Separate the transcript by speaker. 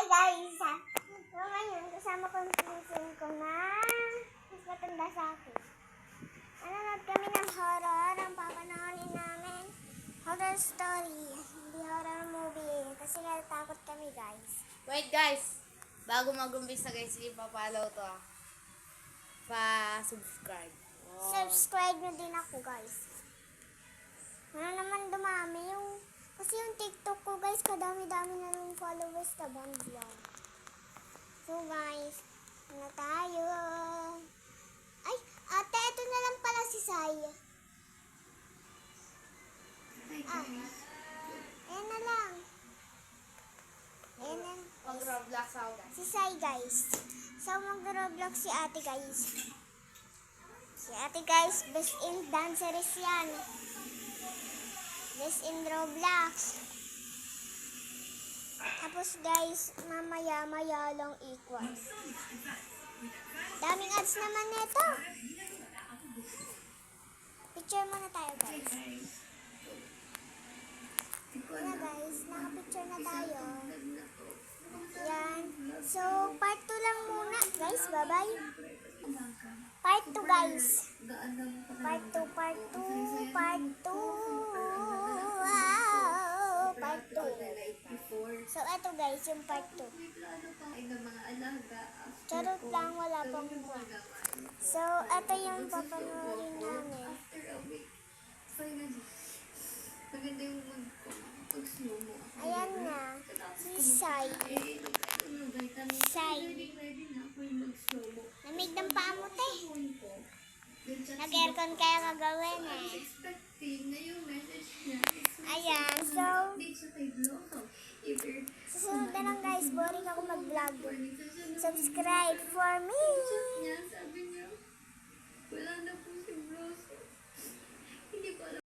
Speaker 1: Hi guys! So ngayon, kasama ko yung pinsan ko na mas matanda sa akin. Nanonood kami ng horror. Ang papanoorin namin, horror story. Hindi horror movie. Kasi natatakot kami guys.
Speaker 2: Wait guys, bago mag-umpisa guys, ipapalaw to ah. Pa-subscribe. Wow.
Speaker 1: Subscribe nyo din ako guys. Ano naman dumami yung... Kasi yung TikTok ko guys, kadami-dami na yung followers ka bangla. So guys, ano tayo? Ay, ate, ito na lang pala si Sai. Ayan na lang. Ayan na.
Speaker 2: Mag-roblox ako guys.
Speaker 1: Si Sai guys. So mag-roblox si ate guys. Si ate guys, best in dancerist yan. Best in Roblox. Tapos guys, mamaya-maya lang equals. Daming ads naman nito. Picture muna tayo guys. Yan guys, nakapicture na tayo. Yan. So, part 2 lang muna guys. Bye-bye. Part 2 guys. Part 2, part 2, part 2. Wow, part 2. So, eto guys, yung part 2. Charot lang, wala pang buwan. So, eto yung papanoorin namin. Ayan na, si Sai. Sai. Lamig ng paa mo, te. Nag-aircon kaya gagawin eh. Ayan, so, susunod na lang guys, boring ako mag-vlog. Subscribe for me.